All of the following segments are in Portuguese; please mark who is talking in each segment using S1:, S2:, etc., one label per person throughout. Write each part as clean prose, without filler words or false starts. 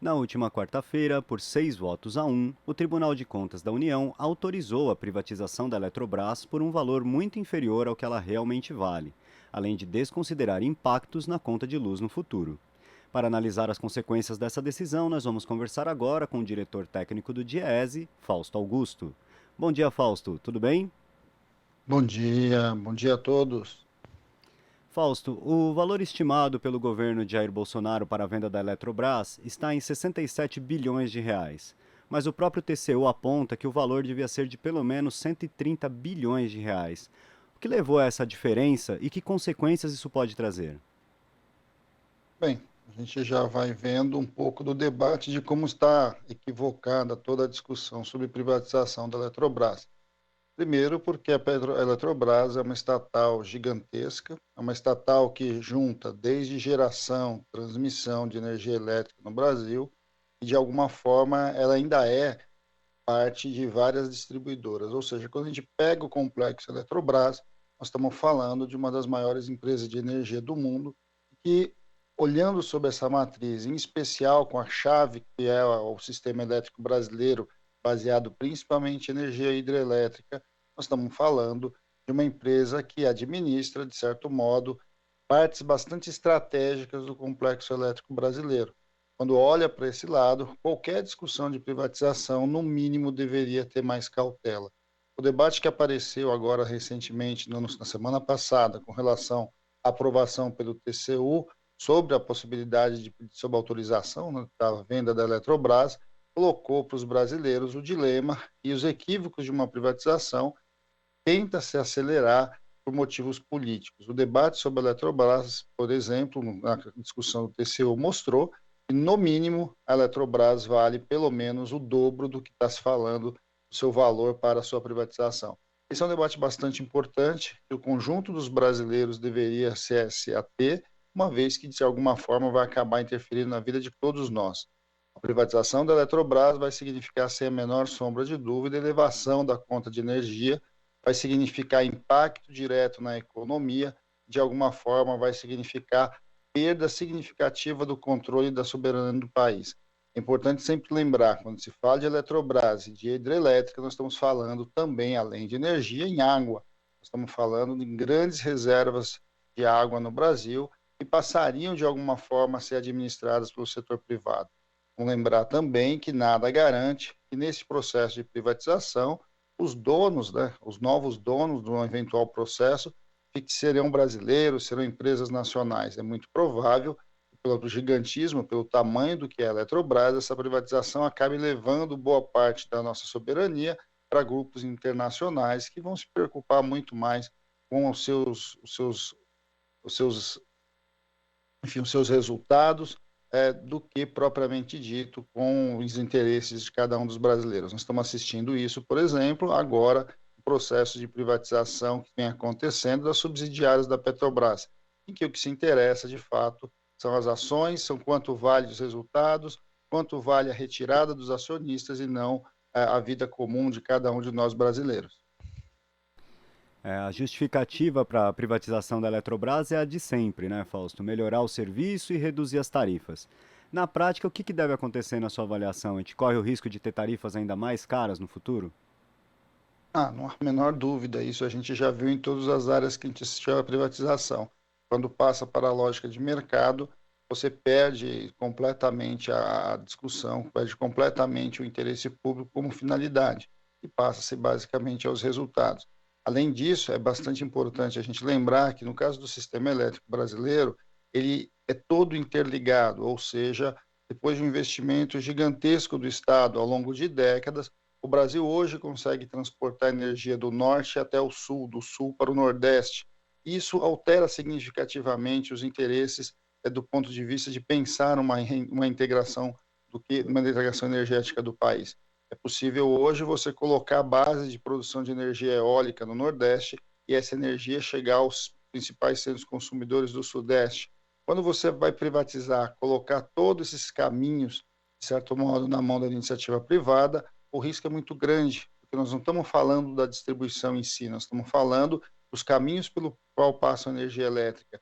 S1: Na última quarta-feira, por 6 votos a 1, o Tribunal de Contas da União autorizou a privatização da Eletrobras por um valor muito inferior ao que ela realmente vale, além de desconsiderar impactos na conta de luz no futuro. Para analisar as consequências dessa decisão, nós vamos conversar agora com o diretor técnico do DIEESE, Fausto Augusto. Bom dia, Fausto, tudo bem?
S2: Bom dia a todos.
S1: Fausto, o valor estimado pelo governo de Jair Bolsonaro para a venda da Eletrobras está em 67 bilhões de reais. Mas o próprio TCU aponta que o valor devia ser de pelo menos 130 bilhões de reais. O que levou a essa diferença e que consequências isso pode trazer?
S2: Bem, a gente já vai vendo um pouco do debate de como está equivocada toda a discussão sobre privatização da Eletrobras. Primeiro, porque a Eletrobras é uma estatal gigantesca, é uma estatal que junta desde geração, transmissão de energia elétrica no Brasil, e de alguma forma ela ainda é parte de várias distribuidoras. Ou seja, quando a gente pega o complexo Eletrobras, nós estamos falando de uma das maiores empresas de energia do mundo, que, olhando sobre essa matriz, em especial com a chave que é o sistema elétrico brasileiro, baseado principalmente em energia hidrelétrica, nós estamos falando de uma empresa que administra, de certo modo, partes bastante estratégicas do complexo elétrico brasileiro. Quando olha para esse lado, qualquer discussão de privatização, no mínimo, deveria ter mais cautela. O debate que apareceu agora recentemente, na semana passada, com relação à aprovação pelo TCU sobre a possibilidade sobre autorização, né, da venda da Eletrobras, colocou para os brasileiros o dilema e os equívocos de uma privatização tenta se acelerar por motivos políticos. O debate sobre a Eletrobras, por exemplo, na discussão do TCU, mostrou que, no mínimo, a Eletrobras vale pelo menos o dobro do que está se falando do seu valor para a sua privatização. Esse é um debate bastante importante, que o conjunto dos brasileiros deveria se ater, uma vez que, de alguma forma, vai acabar interferindo na vida de todos nós. A privatização da Eletrobras vai significar, sem a menor sombra de dúvida, elevação da conta de energia, vai significar impacto direto na economia, de alguma forma vai significar perda significativa do controle da soberania do país. É importante sempre lembrar, quando se fala de Eletrobras e de hidrelétrica, nós estamos falando também, além de energia, em água. Nós estamos falando de grandes reservas de água no Brasil que passariam, de alguma forma, a ser administradas pelo setor privado. Vamos lembrar também que nada garante que, nesse processo de privatização, os donos, né, os novos donos do eventual processo, que serão brasileiros, serão empresas nacionais. É muito provável, pelo gigantismo, pelo tamanho do que é a Eletrobras, essa privatização acabe levando boa parte da nossa soberania para grupos internacionais que vão se preocupar muito mais com os seus resultados, do que propriamente dito com os interesses de cada um dos brasileiros. Nós estamos assistindo isso, por exemplo, agora, o processo de privatização que vem acontecendo das subsidiárias da Petrobras, em que o que se interessa, de fato, são as ações, são quanto vale os resultados, quanto vale a retirada dos acionistas e não a vida comum de cada um de nós brasileiros.
S1: A justificativa para a privatização da Eletrobras é a de sempre, né, Fausto? Melhorar o serviço e reduzir as tarifas. Na prática, o que deve acontecer na sua avaliação? A gente corre o risco de ter tarifas ainda mais caras no futuro?
S2: Não há a menor dúvida, isso a gente já viu em todas as áreas que a gente assistiu à privatização. Quando passa para a lógica de mercado, você perde completamente a discussão, perde completamente o interesse público como finalidade e passa-se basicamente aos resultados. Além disso, é bastante importante a gente lembrar que, no caso do sistema elétrico brasileiro, ele é todo interligado, ou seja, depois de um investimento gigantesco do Estado ao longo de décadas, o Brasil hoje consegue transportar energia do norte até o sul, do sul para o nordeste. Isso altera significativamente os interesses, do ponto de vista de pensar uma integração uma integração energética do país. É possível hoje você colocar a base de produção de energia eólica no nordeste e essa energia chegar aos principais centros consumidores do sudeste. Quando você vai privatizar, colocar todos esses caminhos, de certo modo, na mão da iniciativa privada, o risco é muito grande, porque nós não estamos falando da distribuição em si, nós estamos falando dos caminhos pelo qual passa a energia elétrica.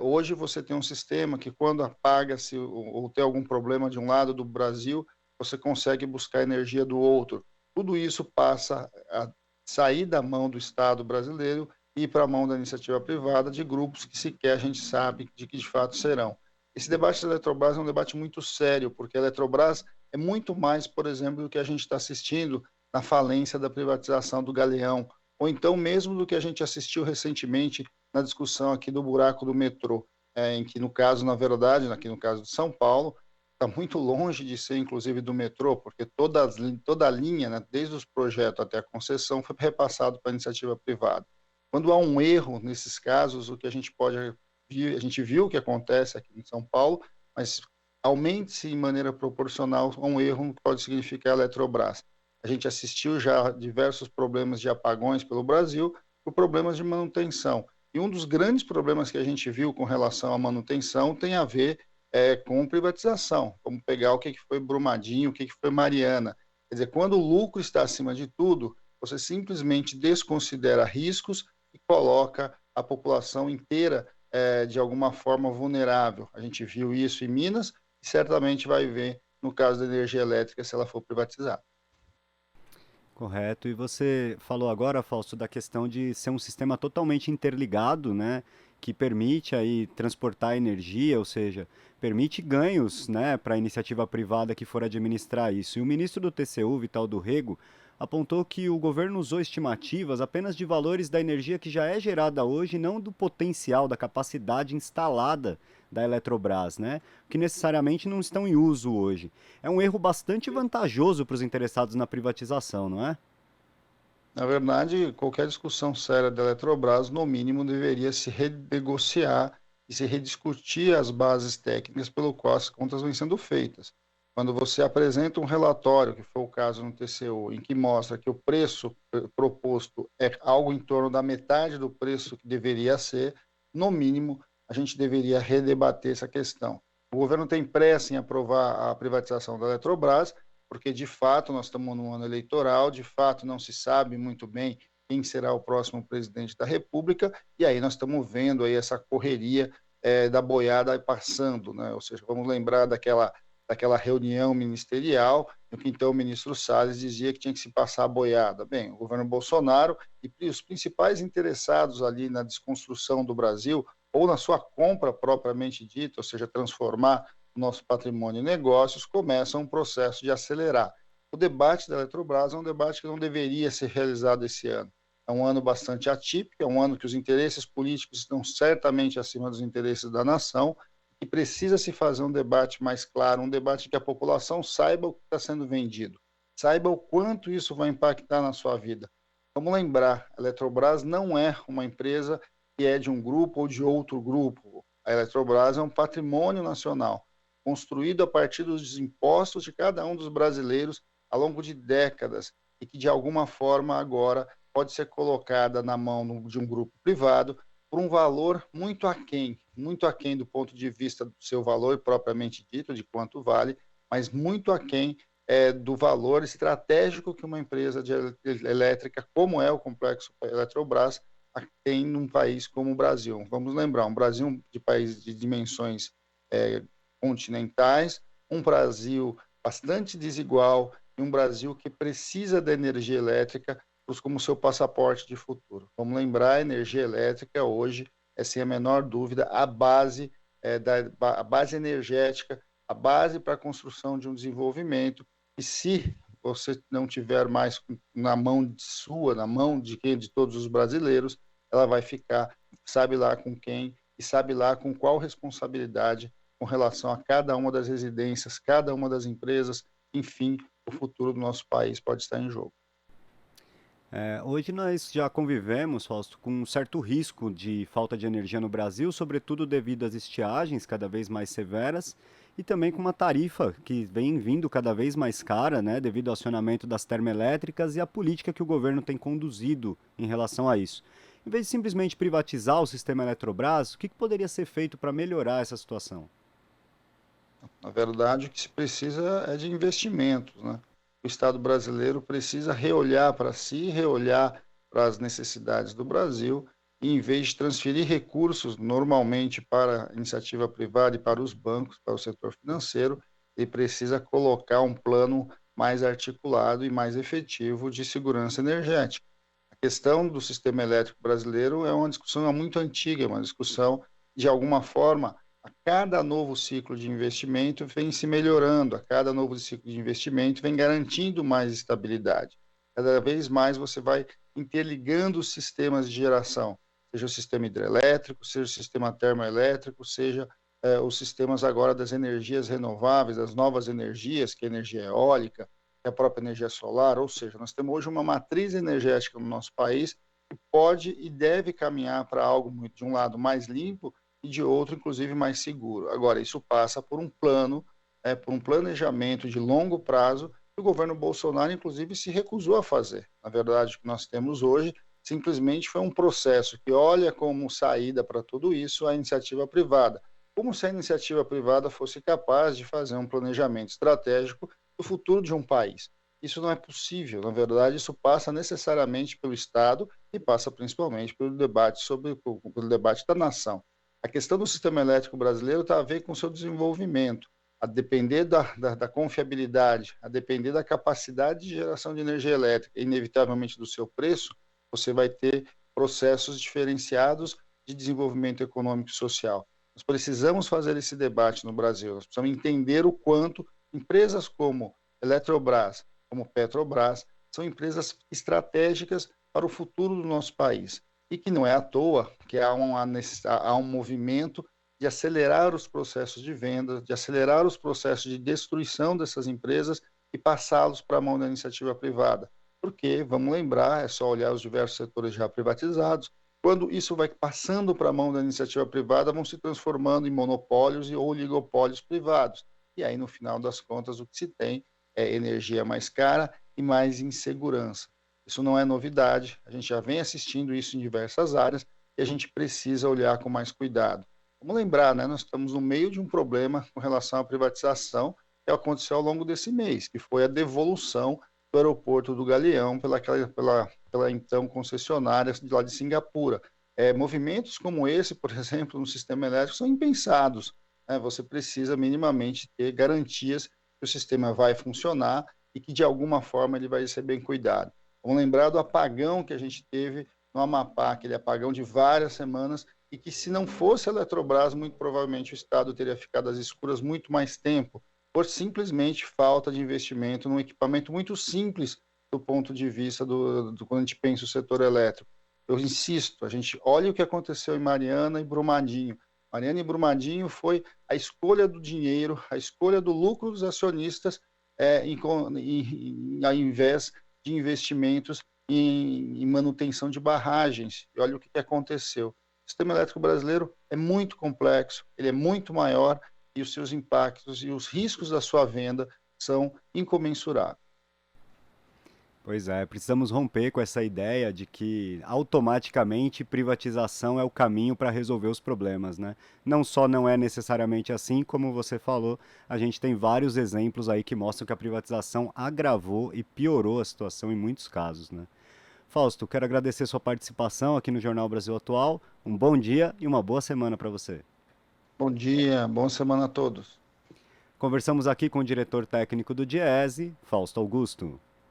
S2: Hoje você tem um sistema que quando apaga-se ou tem algum problema de um lado do Brasil, você consegue buscar energia do outro. Tudo isso passa a sair da mão do Estado brasileiro e ir para a mão da iniciativa privada de grupos que sequer a gente sabe de que de fato serão. Esse debate da Eletrobras é um debate muito sério, porque a Eletrobras é muito mais, por exemplo, do que a gente está assistindo na falência da privatização do Galeão, ou então mesmo do que a gente assistiu recentemente na discussão aqui do buraco do metrô, em que no caso, na verdade, aqui no caso de São Paulo, está muito longe de ser inclusive do metrô, porque toda a linha, né, desde os projetos até a concessão, foi repassado para a iniciativa privada. Quando há um erro nesses casos, o que a gente viu o que acontece aqui em São Paulo, mas aumente-se em maneira proporcional a um erro que pode significar a Eletrobras. A gente assistiu já a diversos problemas de apagões pelo Brasil por problemas de manutenção. E um dos grandes problemas que a gente viu com relação à manutenção tem a ver com privatização. Vamos pegar o que foi Brumadinho, o que foi Mariana. Quer dizer, quando o lucro está acima de tudo, você simplesmente desconsidera riscos e coloca a população inteira de alguma forma vulnerável. A gente viu isso em Minas e certamente vai ver no caso da energia elétrica se ela for privatizada.
S1: Correto. E você falou agora, Fausto, da questão de ser um sistema totalmente interligado, né, que permite aí transportar energia, ou seja, permite ganhos, né, para a iniciativa privada que for administrar isso. E o ministro do TCU, Vital do Rego, apontou que o governo usou estimativas apenas de valores da energia que já é gerada hoje, não do potencial, da capacidade instalada da Eletrobras, né? Que necessariamente não estão em uso hoje. É um erro bastante vantajoso para os interessados na privatização, não é?
S2: Na verdade, qualquer discussão séria da Eletrobras, no mínimo, deveria se renegociar e se rediscutir as bases técnicas pelo qual as contas vêm sendo feitas. Quando você apresenta um relatório, que foi o caso no TCU, em que mostra que o preço proposto é algo em torno da metade do preço que deveria ser, no mínimo, a gente deveria redebater essa questão. O governo tem pressa em aprovar a privatização da Eletrobras, porque de fato nós estamos num ano eleitoral, de fato não se sabe muito bem quem será o próximo presidente da República, e aí nós estamos vendo aí essa correria da boiada passando, né? Ou seja, vamos lembrar daquela reunião ministerial, em que então o ministro Salles dizia que tinha que se passar a boiada. Bem, o governo Bolsonaro e os principais interessados ali na desconstrução do Brasil, ou na sua compra propriamente dita, ou seja, transformar o nosso patrimônio em negócios, começam um processo de acelerar. O debate da Eletrobras é um debate que não deveria ser realizado esse ano. É um ano bastante atípico, é um ano que os interesses políticos estão certamente acima dos interesses da nação, e precisa se fazer um debate mais claro, um debate que a população saiba o que está sendo vendido, saiba o quanto isso vai impactar na sua vida. Vamos lembrar, a Eletrobras não é uma empresa que é de um grupo ou de outro grupo. A Eletrobras é um patrimônio nacional, construído a partir dos impostos de cada um dos brasileiros ao longo de décadas e que, de alguma forma, agora pode ser colocada na mão de um grupo privado por um valor muito aquém do ponto de vista do seu valor propriamente dito, de quanto vale, mas muito aquém do valor estratégico que uma empresa elétrica, como é o Complexo Eletrobras, tem num país como o Brasil. Vamos lembrar, um Brasil de país de dimensões continentais, um Brasil bastante desigual e um Brasil que precisa da energia elétrica como seu passaporte de futuro. Vamos lembrar, a energia elétrica hoje é, sem a menor dúvida, a base energética, a base para a construção de um desenvolvimento, e se você não tiver mais na mão sua, na mão de todos os brasileiros, ela vai ficar, sabe lá com quem, e sabe lá com qual responsabilidade com relação a cada uma das residências, cada uma das empresas, enfim, o futuro do nosso país pode estar em jogo.
S1: Hoje nós já convivemos, Fausto, com um certo risco de falta de energia no Brasil, sobretudo devido às estiagens cada vez mais severas e também com uma tarifa que vem vindo cada vez mais cara, né, devido ao acionamento das termoelétricas e à política que o governo tem conduzido em relação a isso. Em vez de simplesmente privatizar o sistema Eletrobras, o que poderia ser feito para melhorar essa situação?
S2: Na verdade, o que se precisa é de investimentos, né? O Estado brasileiro precisa reolhar para si, reolhar para as necessidades do Brasil e em vez de transferir recursos normalmente para a iniciativa privada e para os bancos, para o setor financeiro, ele precisa colocar um plano mais articulado e mais efetivo de segurança energética. A questão do sistema elétrico brasileiro é uma discussão muito antiga, é uma discussão, de alguma forma, a cada novo ciclo de investimento vem se melhorando, a cada novo ciclo de investimento vem garantindo mais estabilidade. Cada vez mais você vai interligando os sistemas de geração, seja o sistema hidrelétrico, seja o sistema termoelétrico, seja os sistemas agora das energias renováveis, das novas energias, que é a energia eólica, que é a própria energia solar, ou seja, nós temos hoje uma matriz energética no nosso país que pode e deve caminhar para algo muito, de um lado mais limpo e de outro, inclusive, mais seguro. Agora, isso passa por um plano, por um planejamento de longo prazo que o governo Bolsonaro, inclusive, se recusou a fazer. Na verdade, o que nós temos hoje simplesmente foi um processo que olha como saída para tudo isso a iniciativa privada, como se a iniciativa privada fosse capaz de fazer um planejamento estratégico do futuro de um país. Isso não é possível, na verdade, isso passa necessariamente pelo Estado e passa principalmente pelo debate pelo debate da nação. A questão do sistema elétrico brasileiro está a ver com o seu desenvolvimento, a depender da confiabilidade, a depender da capacidade de geração de energia elétrica, inevitavelmente do seu preço, você vai ter processos diferenciados de desenvolvimento econômico e social. Nós precisamos fazer esse debate no Brasil, nós precisamos entender o quanto empresas como Eletrobras, como Petrobras, são empresas estratégicas para o futuro do nosso país. E que não é à toa que há um movimento de acelerar os processos de venda, de acelerar os processos de destruição dessas empresas e passá-los para a mão da iniciativa privada. Porque, vamos lembrar, é só olhar os diversos setores já privatizados, quando isso vai passando para a mão da iniciativa privada, vão se transformando em monopólios e oligopólios privados. E aí, no final das contas, o que se tem é energia mais cara e mais insegurança. Isso não é novidade, a gente já vem assistindo isso em diversas áreas e a gente precisa olhar com mais cuidado. Vamos lembrar, né, nós estamos no meio de um problema com relação à privatização que aconteceu ao longo desse mês, que foi a devolução do aeroporto do Galeão pela então concessionária lá de Singapura. Movimentos como esse, por exemplo, no sistema elétrico, são impensados. Né? Você precisa minimamente ter garantias que o sistema vai funcionar e que, de alguma forma, ele vai ser bem cuidado. Vamos lembrar do apagão que a gente teve no Amapá, aquele apagão de várias semanas, e que, se não fosse a Eletrobras, muito provavelmente o Estado teria ficado às escuras muito mais tempo, por simplesmente falta de investimento num equipamento muito simples do ponto de vista quando a gente pensa o setor elétrico. Eu insisto, a gente olha o que aconteceu em Mariana e Brumadinho. Mariana e Brumadinho foi a escolha do dinheiro, a escolha do lucro dos acionistas, ao invés de investimentos em manutenção de barragens. E olha o que aconteceu. O sistema elétrico brasileiro é muito complexo, ele é muito maior e os seus impactos e os riscos da sua venda são incomensuráveis.
S1: Pois é, precisamos romper com essa ideia de que automaticamente privatização é o caminho para resolver os problemas, né? Não só não é necessariamente assim, como você falou, a gente tem vários exemplos aí que mostram que a privatização agravou e piorou a situação em muitos casos, né? Fausto, quero agradecer sua participação aqui no Jornal Brasil Atual. Um bom dia e uma boa semana para você.
S2: Bom dia, boa semana a todos.
S1: Conversamos aqui com o diretor técnico do Diese, Fausto Augusto.